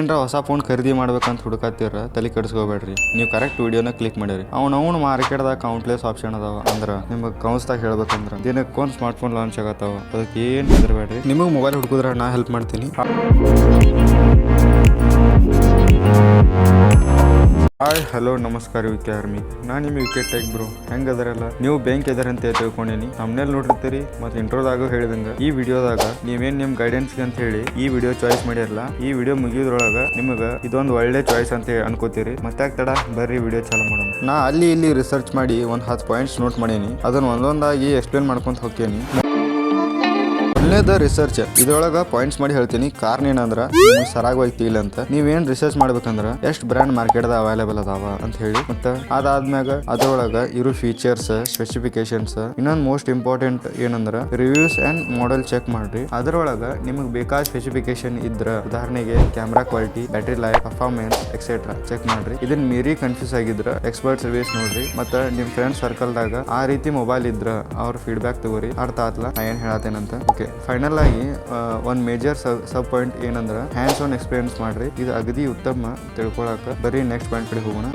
ನೀವೇನಾರ ಹೊಸ ಫೋನ್ ಖರೀದಿ ಮಾಡ್ಬೇಕಂತ ಹುಡುಕಾತಿರ ತಲೆ ಕೆಡಿಸ್ಕೋಬೇಡ್ರಿ. ನೀವು ಕರೆಕ್ಟ್ ವಿಡಿಯೋನ ಕ್ಲಿಕ್ ಮಾಡಿರಿ. ಅವ್ನು ಮಾರ್ಕೆಟ್ದಾಗ ಕೌಂಟ್ಲೆಸ್ ಆಪ್ಷನ್ ಅದಾವ. ಅಂದ್ರ ನಿಮಗೆ ಕೌನ್ಸ್ದಾಗ ಹೇಳ್ಬೇಕಂದ್ರ ದಿನಕ್ಕೆ ಒಂದು ಸ್ಮಾರ್ಟ್ ಫೋನ್ ಲಾಂಚ್ ಆಗತ್ತಾವ. ಅದಕ್ಕೆ ಏನು ಹೆದರ್ಬೇಡ್ರಿ. ನಿಮಗೆ ಮೊಬೈಲ್ ಹುಡುಕಿದ್ರೆ ನಾ ಹೆಲ್ಪ್ ಮಾಡ್ತೀನಿ. ಹಾಯ್ ಹಲೋ ನಮಸ್ಕಾರ ವಿಕೆ ಆರ್ಮಿ. ನಾನು ನಿಮ್ಮ ವಿಕೆ ಟೆಕ್ ಬ್ರೋ. ಹೆಂಗದರಲ್ಲ ನೀವು ಬ್ಯಾಂಕ್ ಎದರ್ ಅಂತ ತಿಳ್ಕೊಂಡೇನಿ. ನಮ್ಮನೇಲಿ ನೋಡಿರ್ತೀರಿ ಮತ್ತು ಇಂಟ್ರೋದಾಗ ಹೇಳಿದಂಗೆ ಈ ವಿಡಿಯೋದಾಗ ನೀವೇನು ನಿಮ್ಮ ಗೈಡೆನ್ಸ್ಗೆ ಅಂತ ಹೇಳಿ ಈ ವಿಡಿಯೋ ಚಾಯ್ಸ್ ಮಾಡಿರಲ್ಲ. ಈ ವಿಡಿಯೋ ಮುಗಿಯೋದ್ರೊಳಗೆ ನಿಮಗೆ ಇದೊಂದು ಒಳ್ಳೆ ಚಾಯ್ಸ್ ಅಂತ ಅನ್ಕೋತೀರಿ. ಮತ್ತೆ ತಡ ಬರ್ರಿ ವಿಡಿಯೋ ಚಾಲು ಮಾಡೋಣ. ನಾ ಅಲ್ಲಿ ಇಲ್ಲಿ ರಿಸರ್ಚ್ ಮಾಡಿ ಒಂದು 10 ಪಾಯಿಂಟ್ಸ್ ನೋಟ್ ಮಾಡೀನಿ. ಅದನ್ನ ಒಂದೊಂದಾಗಿ ಎಕ್ಸ್ಪ್ಲೇನ್ ಮಾಡ್ಕೊಂತ ಹೋಗ್ತೀನಿ. ಮೊದಲನೇದ ರಿಸರ್ಚ್. ಇದ್ರೊಳಗ ಪಾಯಿಂಟ್ಸ್ ಮಾಡಿ ಹೇಳ್ತೀನಿ. ಕಾರಣ ಏನಂದ್ರ ನಿಮ್ಗೆ ಸರಾಗವಾಗಿ ಇಲ್ಲ ಅಂತ ನೀವೇನ್ ರಿಸರ್ಚ್ ಮಾಡ್ಬೇಕಂದ್ರ ಎಷ್ಟು ಬ್ರ್ಯಾಂಡ್ ಮಾರ್ಕೆಟ್ ಅವೈಲೇಬಲ್ ಅದಾವ ಅಂತ ಹೇಳಿ, ಮತ್ತೆ ಅದಾದ್ಮ್ಯಾಗ ಅದ್ರೊಳಗ ಇರೋ ಫೀಚರ್ಸ್, ಸ್ಪೆಸಿಫಿಕೇಶನ್ಸ್, ಇನ್ನೊಂದು ಮೋಸ್ಟ್ ಇಂಪಾರ್ಟೆಂಟ್ ಏನಂದ್ರ ರಿವ್ಯೂಸ್ ಅಂಡ್ ಮಾಡೆಲ್ ಚೆಕ್ ಮಾಡ್ರಿ. ಅದ್ರೊಳಗ ನಿಮಗೆ ಬೇಕಾದ ಸ್ಪೆಸಿಫಿಕೇಶನ್ ಇದ್ರ, ಉದಾಹರಣೆಗೆ camera quality, battery life, performance etcetera check ಮಾಡ್ರಿ. ಇದನ್ನ ಮೀರಿ ಕನ್ಫ್ಯೂಸ್ ಆಗಿದ್ರ ಎಕ್ಸ್ಪರ್ಟ್ ಸರ್ವಿಸ್ ನೋಡ್ರಿ. ಮತ್ತೆ ನಿಮ್ ಫ್ರೆಂಡ್ ಸರ್ಕಲ್ದಾಗ ಆ ರೀತಿ ಮೊಬೈಲ್ ಇದ್ರ ಅವ್ರ ಫೀಡ್ಬ್ಯಾಕ್ ತಗೋರಿ. ಅರ್ಥ ಆತ್ಲ ನಾ ಏನ್ ಹೇಳತ್ತೇನಂತ. ಓಕೆ, ಫೈನಲ್ ಆಗಿ ಒಂದು ಮೇಜರ್ ಸಬ್ ಪಾಯಿಂಟ್ ಏನಂದ್ರೆ ಹ್ಯಾಂಡ್ಸ್ ಆನ್ ಎಕ್ಸ್ಪೀರಿಯನ್ಸ್ ಮಾಡ್ರಿ. ಇದು ಅಗದಿ ಉತ್ತಮ ತಿಳ್ಕೊಳಕ. ಬರೀ ನೆಕ್ಸ್ಟ್ ಪಾಯಿಂಟ್ ಕಡೆ ಹೋಗೋಣ.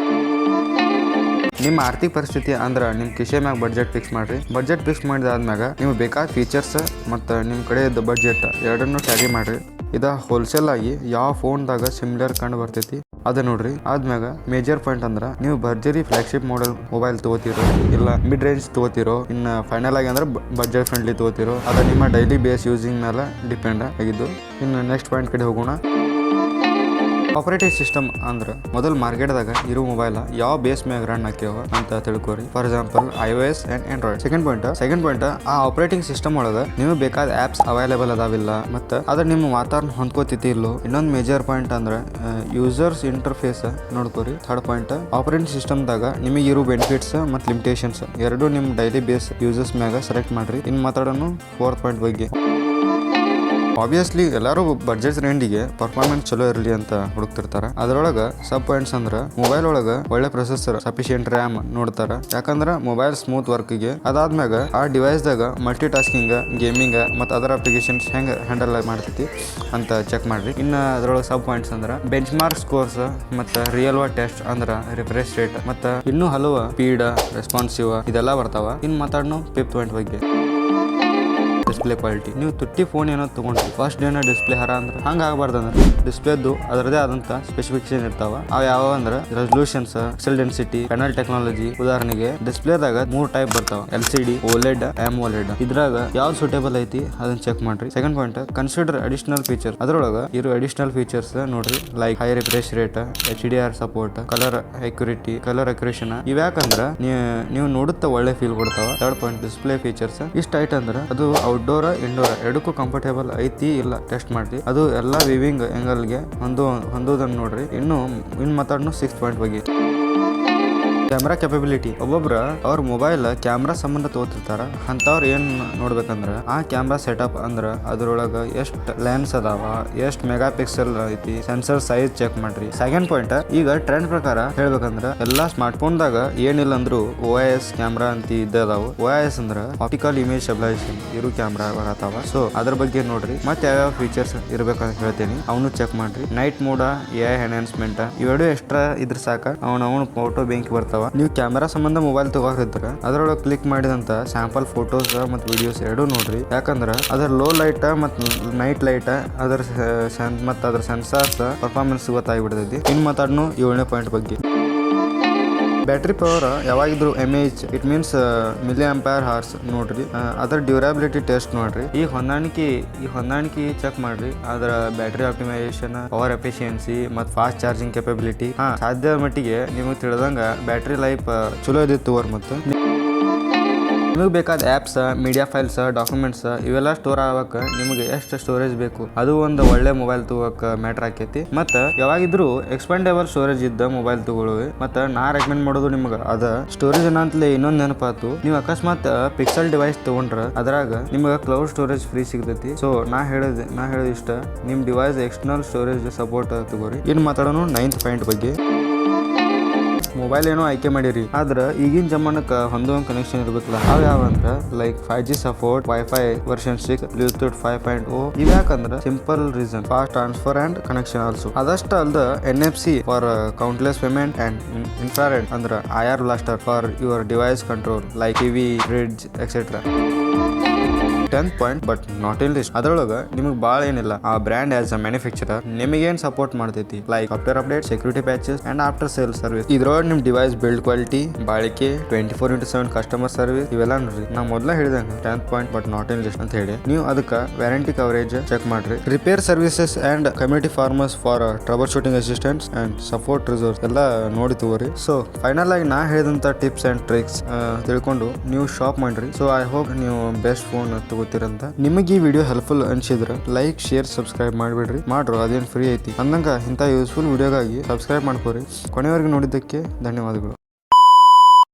ನಿಮ್ಮ ಆರ್ಥಿಕ ಪರಿಸ್ಥಿತಿ ಅಂದ್ರೆ ನಿಮ್ಮ ಕಿಶೆ ಮ್ಯಾಗ ಬಡ್ಜೆಟ್ ಫಿಕ್ಸ್ ಮಾಡ್ರಿ. ಬಡ್ಜೆಟ್ ಫಿಕ್ಸ್ ಮಾಡಿದಾದ್ಮ್ಯಾಗ ನಿಮ್ಗೆ ಬೇಕಾದ ಫೀಚರ್ಸ್ ಮತ್ತು ನಿಮ್ಮ ಕಡೆ ಇದ್ದ ಬಡ್ಜೆಟ್ ಎರಡನ್ನೂ ಟ್ಯಾಲಿ ಮಾಡ್ರಿ. ಇದು ಹೋಲ್ಸೇಲ್ ಆಗಿ ಯಾವ ಫೋನ್ದಾಗ ಸಿಮಿಲರ್ ಕಂಡು ಬರ್ತೈತಿ ಅದ ನೋಡ್ರಿ. ಆದ್ಮ್ಯಾಗ ಮೇಜರ್ ಪಾಯಿಂಟ್ ಅಂದ್ರ ನೀವು ಭರ್ಜರಿ ಫ್ಲಾಗ್ಶಿಪ್ ಮಾಡೆಲ್ ಮೊಬೈಲ್ ತಗೋತಿರೋ ಇಲ್ಲ ಮಿಡ್ ರೇಂಜ್ ತಗೋತಿರೋ, ಇನ್ನು ಫೈನಲ್ ಆಗಿ ಅಂದ್ರೆ ಬಡ್ಜೆಟ್ ಫ್ರೆಂಡ್ಲಿ ತಗೋತಿರೋ, ಅದ ನಿಮ್ಮ ಡೈಲಿ ಬೇಸ್ ಯೂಸಿಂಗ್ ಮೇಲೆ ಡಿಪೆಂಡ್ ಆಗಿದ್ದು. ಇನ್ನು ನೆಕ್ಸ್ಟ್ ಪಾಯಿಂಟ್ ಕಡೆ ಹೋಗೋಣ. ಆಪರೇಟಿಂಗ್ ಸಿಸ್ಟಮ್ ಅಂದ್ರೆ ಮೊದಲು ಮಾರ್ಕೆಟ್ದಾಗ ಇರೋ ಮೊಬೈಲ್ ಯಾವ ಬೇಸ್ ಮ್ಯಾಗ ರನ್ ಹಾಕ್ಯಾವ ಅಂತ ತಿಳ್ಕೊರಿ. For example iOS and Android. Second point ಆ ಆಪರೇಟಿಂಗ್ ಸಿಸ್ಟಮ್ ಒಳಗೆ ನಿಮಗೆ ಬೇಕಾದ ಆಪ್ಸ್ ಅವೈಲೇಬಲ್ ಅದಾವಿಲ್ಲ, ಮತ್ತೆ ಅದ್ರ ನಿಮ್ಮ ವಾತಾವರಣ ಹೊಂದ್ಕೋತಿತಿ ಇಲ್ಲೋ. ಇನ್ನೊಂದು ಮೇಜರ್ ಪಾಯಿಂಟ್ ಅಂದ್ರೆ ಯೂಸರ್ಸ್ ಇಂಟರ್ಫೇಸ್ ನೋಡ್ಕೋರಿ. ಥರ್ಡ್ ಪಾಯಿಂಟ್ ಆಪರೇಟಿಂಗ್ ಸಿಸ್ಟಮ್ದಾಗ ನಿಮಗೆ ಇರೋ ಬೆನಿಫಿಟ್ಸ್ ಮತ್ತು ಲಿಮಿಟೇಷನ್ಸ್ ಎರಡು ನಿಮ್ಮ ಡೈಲಿ ಬೇಸ್ ಯೂಸರ್ಸ್ ಮ್ಯಾಗ ಸೆಲೆಕ್ಟ್ ಮಾಡ್ರಿ. ಇನ್ನು ಮಾತಾಡೋಣ ಫೋರ್ತ್ ಪಾಯಿಂಟ್ ಬಗ್ಗೆ. ಆಬ್ವಿಯಸ್ಲಿ ಎಲ್ಲರೂ ಬಡ್ಜೆಟ್ ರೇಂಜಿಗೆ ಪರ್ಫಾರ್ಮೆನ್ಸ್ ಚಲೋ ಇರಲಿ ಅಂತ ಹುಡುಕ್ತಿರ್ತಾರ. ಅದರೊಳಗೆ ಸಬ್ ಪಾಯಿಂಟ್ಸ್ ಅಂದ್ರೆ ಮೊಬೈಲ್ ಒಳಗೆ ಒಳ್ಳೆ ಪ್ರೊಸೆಸರ್, ಸಫಿಶಿಯಂಟ್ ರ್ಯಾಮ್ ನೋಡ್ತಾರ. ಯಾಕಂದ್ರೆ ಮೊಬೈಲ್ ಸ್ಮೂತ್ ವರ್ಕ್ಗೆ. ಅದಾದ್ಮ್ಯಾಗ ಆ ಡಿವೈಸ್ದಾಗ ಮಲ್ಟಿ ಟಾಸ್ಕಿಂಗ್, ಗೇಮಿಂಗ್ ಮತ್ತು ಅದರ್ ಅಪ್ಲಿಕೇಶನ್ಸ್ ಹೆಂಗೆ ಹ್ಯಾಂಡಲ್ ಮಾಡ್ತೈತಿ ಅಂತ ಚೆಕ್ ಮಾಡ್ರಿ. ಇನ್ನು ಅದರೊಳಗೆ ಸಬ್ ಪಾಯಿಂಟ್ಸ್ ಅಂದ್ರೆ ಬೆಂಚ್ ಮಾರ್ಕ್ ಸ್ಕೋರ್ಸ್ ಮತ್ತು ರಿಯಲ್ ವರ್ಲ್ಡ್ ಟೆಸ್ಟ್ ಅಂದ್ರೆ ರಿಫ್ರೆಶ್ ರೇಟ್ ಮತ್ತು ಇನ್ನೂ ಹಲವು ಸ್ಪೀಡ್, ರೆಸ್ಪಾನ್ಸಿವ್ ಇದೆಲ್ಲ ಬರ್ತಾವ. ಇನ್ನು ಮಾತಾಡೋಣ ಫಿಫ್ತ್ ಪಾಯಿಂಟ್ ಬಗ್ಗೆ. Display quality. ನೀವು ತುಟ್ಟಿ ಫೋನ್ ಏನೋ ತೊಗೊಂಡ್ರಿ, ಫಸ್ಟ್ ಡೇನ ಡಿಸ್ಪ್ಲೇ ಹರ ಅಂದ್ರೆ ಹಂಗೆ ಆಗಬಾರ್ದು. ಅಂದ್ರೆ ಡಿಸ್ಪ್ಲೇದು ಅದರದೇ ಆದಂಥ ಸ್ಪೆಸಿಫಿಕೇಶನ್ ಇರ್ತಾವ. ಅವು ಯಾವ ಅಂದ್ರೆ resolutions, pixel density, panel technology. ಉದಾಹರಣೆಗೆ ಡಿಸ್ಪ್ಲೇದಾಗ 3 ಟೈಪ್ ಬರ್ತಾವ: LCD, OLED, AMOLED. ಇದ್ರಾಗ ಯಾವ್ದು ಸೂಟೇಬಲ್ ಐತಿ ಅದನ್ನ ಚೆಕ್ ಮಾಡ್ರಿ. Second point consider additional feature. ಅದ್ರೊಳಗೆ ಇರೋ ಅಡಿಷನಲ್ ಫೀಚರ್ಸ್ ನೋಡ್ರಿ. Like high refresh rate, HDR support, colour accuracy. ಇವ್ಯಾಕಂದ್ರೆ ನೀವು ನೋಡುತ್ತಾ ಒಳ್ಳೆ ಫೀಲ್ ಕೊಡ್ತಾವ. Third point display features. ಇಷ್ಟ ಐಟ್ ಅಂದ್ರೆ ಅದು ಔಟ್ಡೋರ್, ಇಂಡೋರ್ ಎರಡಕ್ಕೂ ಕಂಫರ್ಟೇಬಲ್ ಐತಿ ಇಲ್ಲ ಟೆಸ್ಟ್ ಮಾಡ್ರಿ. ಅದು ಎಲ್ಲ ವಿವಿಂಗ್ ಆಂಗಲ್ಗೆ ಹೊಂದೋದನ್ನು ನೋಡ್ರಿ. ಇನ್ನು ಮಾತಾಡೋಣ 6th ಪಾಯಿಂಟ್ ಬಗ್ಗೆ. Camera capability. ಒಬ್ಬೊಬ್ರ ಅವ್ರ ಮೊಬೈಲ್ ಕ್ಯಾಮ್ರಾ ಸಂಬಂಧ ತಗೋತಿರ್ತಾರ. ಅಂಥವ್ರು ಏನ್ ನೋಡ್ಬೇಕಂದ್ರ ಆ ಕ್ಯಾಮ್ರಾ ಸೆಟಪ್ ಅಂದ್ರ ಅದ್ರೊಳಗ ಎಷ್ಟು ಲೆನ್ಸ್ ಅದಾವ, ಎಷ್ಟು ಮೆಗಾ ಪಿಕ್ಸೆಲ್ ಐತಿ, ಸೆನ್ಸರ್ ಸೈಜ್ ಚೆಕ್ ಮಾಡ್ರಿ. ಸೆಕೆಂಡ್ ಪಾಯಿಂಟ್, ಈಗ ಟ್ರೆಂಡ್ ಪ್ರಕಾರ ಹೇಳ್ಬೇಕಂದ್ರ ಎಲ್ಲಾ ಸ್ಮಾರ್ಟ್ ಫೋನ್ದಾಗ ಏನಿಲ್ಲ ಅಂದ್ರು OIS ಕ್ಯಾಮ್ರಾ ಅಂತ ಇದ್ದಾವ. OIS ಅಂದ್ರ ಆಪ್ಟಿಕಲ್ ಇಮೇಜ್ ಸ್ಟೆಬಿಲೈಸೇಷನ್ ಇರೋ ಕ್ಯಾಮ್ರಾ ಬರತಾವ. ಸೊ ಅದ್ರ ಬಗ್ಗೆ ನೋಡ್ರಿ. ಮತ್ತೆ ಯಾವ್ಯಾವ ಫೀಚರ್ಸ್ ಇರ್ಬೇಕಂತ ಹೇಳ್ತೀನಿ, ಅವನು ಚೆಕ್ ಮಾಡ್ರಿ. ನೈಟ್ ಮೋಡ, AI ಎನ್ಹಾನ್ಸ್ಮೆಂಟ್ ಇವೆರಡು ಎಕ್ಸ್ಟ್ರಾ ಇದ್ರ ಸಾಕ ಅವನ ಫೋಟೋ ಬೆಂಕಿ ಬರ್ತಾವ. ನೀವು ಕ್ಯಾಮ್ರಾ ಸಂಬಂಧ ಮೊಬೈಲ್ ತಗೋರಿದ್ರೆ ಅದರೊಳಗೆ ಕ್ಲಿಕ್ ಮಾಡಿದಂತ ಸ್ಯಾಂಪಲ್ ಫೋಟೋಸ್ ಮತ್ತು ವಿಡಿಯೋಸ್ ಎರಡೂ ನೋಡ್ರಿ. ಯಾಕಂದ್ರೆ ಅದರ ಲೋ ಲೈಟ್ ಮತ್ತು ನೈಟ್ ಲೈಟ್ ಅದ್ರ ಸೆನ್ಸಾರ್ಸ್ ಪರ್ಫಾರ್ಮೆನ್ಸ್ ಗೊತ್ತಾಗ್ಬಿಡ್ತೈತಿ. ಇನ್ನು ಮಾತಾಡೋಣ 7ನೇ ಪಾಯಿಂಟ್ ಬಗ್ಗೆ. ಬ್ಯಾಟ್ರಿ ಪವರ್ ಯಾವಾಗಿದ್ರು mAh, it means milli ampere hours ನೋಡ್ರಿ. ಅದರ ಡ್ಯೂರಬಿಲಿಟಿ ಟೆಸ್ಟ್ ನೋಡ್ರಿ. ಈ ಹೊಂದಾಣಿಕೆ ಚೆಕ್ ಮಾಡ್ರಿ. ಅದರ ಬ್ಯಾಟ್ರಿ ಆಪ್ಟಿಮೈಸೇಷನ್, ಪವರ್ ಎಫಿಷಿಯನ್ಸಿ ಮತ್ತು ಫಾಸ್ಟ್ ಚಾರ್ಜಿಂಗ್ ಕೆಪಬಿಲಿಟಿ. ಸಾಧ್ಯ ಮಟ್ಟಿಗೆ ನಿಮಗೆ ತಿಳಿದಂಗ ಬ್ಯಾಟ್ರಿ ಲೈಫ್ ಚಲೋ ಇದಿತ್ತು. ಮತ್ತು ನಿಮಗೆ ಬೇಕಾದ ಆ್ಯಪ್ಸ್, ಮೀಡಿಯಾ ಫೈಲ್ಸ್, ಡಾಕ್ಯುಮೆಂಟ್ಸ್ ಇವೆಲ್ಲ ಸ್ಟೋರ್ ಆಗಕ್ಕೆ ನಿಮಗೆ ಎಷ್ಟು ಸ್ಟೋರೇಜ್ ಬೇಕು ಅದು ಒಂದು ಒಳ್ಳೆ ಮೊಬೈಲ್ ತಗೋಕ್ಕೆ ಮ್ಯಾಟ್ರ್ ಆಕೈತಿ. ಮತ್ತು ಯಾವಾಗಿದ್ರು ಎಕ್ಸ್ಪೆಂಡೇಬಲ್ ಸ್ಟೋರೇಜ್ ಇದ್ದ ಮೊಬೈಲ್ ತಗೊಳ್ಳಿ. ಮತ್ತು ನಾ ರೆಕಮೆಂಡ್ ಮಾಡೋದು ನಿಮ್ಗೆ ಅದ ಸ್ಟೋರೇಜ್ ಅನ್ನಂತಲೇ ಇನ್ನೊಂದು ನೆನಪಾತು. ನೀವು ಅಕಸ್ಮಾತ್ ಪಿಕ್ಸೆಲ್ ಡಿವೈಸ್ ತಗೊಂಡ್ರ ಅದ್ರಾಗ ನಿಮ್ಗೆ ಕ್ಲೌಡ್ ಸ್ಟೋರೇಜ್ ಫ್ರೀ ಸಿಗ್ತೈತಿ. ಸೊ ನಾ ಹೇಳಿದ ಇಷ್ಟ, ನಿಮ್ಮ ಡಿವೈಸ್ ಎಕ್ಸ್ಟರ್ನಲ್ ಸ್ಟೋರೇಜ್ ಸಪೋರ್ಟ್ ತಗೋರಿ. ಇನ್ನು ಮಾತಾಡೋಣ 9th ಪಾಯಿಂಟ್ ಬಗ್ಗೆ. ಮೊಬೈಲ್ ಏನೋ ಆಯ್ಕೆ ಮಾಡಿರಿ, ಆದ್ರ ಈಗಿನ ಜಮಾನಕ್ಕೆ ಹೊಂದುವಂಗ ಕನೆಕ್ಷನ್ ಇರ್ಬೇಕಲ್ಲ. ಅವ್ ಯಾವಂದ್ರ like 5G support, wifi version 6, Bluetooth 5.0. ಇವ್ಯಾಕಂದ್ರ simple reason, fast transfer and connection also. ಅದಷ್ಟ ಅಲ್ದ NFC for countless payment and infrared ಅಂದ್ರ IR blaster for your device control like TV, fridge etcetera. 10th point but not in list. ಅದ್ರೊಳಗ ನಿಮಗೆ ಭಾಳ ಏನಿಲ್ಲ. ಆ brand as a manufacturer ನಿಮಗೇನ್ support ಮಾಡ್ತೈತಿ like software update, security patches and after sale service. ಇದ್ರೊಳಗೆ ನಿಮ್ ಡಿವೈಸ್ ಬಿಲ್ಡ್ ಕ್ವಾಲಿಟಿ, ಬಾಳಿಕೆ, 24/7 ಕಸ್ಟಮರ್ ಸರ್ವಿಸ್ ಇವೆಲ್ಲ ನೋಡ್ರಿ. ನಾ ಮೊದಲ ಹೇಳಿದಂಗ 10th point but not in list ಅಂತ ಹೇಳಿ ನೀವು ಅದಕ್ಕೆ ವ್ಯಾರಂಟಿ ಕವರೇಜ್ ಚೆಕ್ ಮಾಡ್ರಿ. Repair services and community farmers for trouble shooting assistants and support resource ಎಲ್ಲ ನೋಡಿ ತಗೋರಿ. ಸೊ ಫೈನಲ್ ಆಗಿ ನಾ ಹೇಳಿದಂತ ಟಿಪ್ಸ್ ಅಂಡ್ ಟ್ರಿಕ್ಸ್ ತಿಳ್ಕೊಂಡು ನೀವು ಶಾಪ್ ಮಾಡ್ರಿ. ಸೊ ಐ ಹೋಪ್ ನೀವು ಬೆಸ್ಟ್ ಫೋನ್ ಗೊತ್ತಿರಂತ. ನಿಮಗೆ ಈ ವಿಡಿಯೋ ಹೆಲ್ಪ್ಫುಲ್ ಅನ್ಸಿದ್ರೆ ಲೈಕ್, ಶೇರ್, ಸಬ್ಸ್ಕ್ರೈಬ್ ಮಾಡಿಬಿಡ್ರಿ. ಮಾಡ್ರು, ಅದೇನು ಫ್ರೀ ಐತಿ ಅಂದಂಗ. ಇಂಥ ಯೂಸ್ಫುಲ್ ವಿಡಿಯೋಗಾಗಿ ಸಬ್ಸ್ಕ್ರೈಬ್ ಮಾಡ್ಕೋರಿ. ಕೊನೆವರೆಗೂ ನೋಡಿದ್ದಕ್ಕೆ ಧನ್ಯವಾದಗಳು.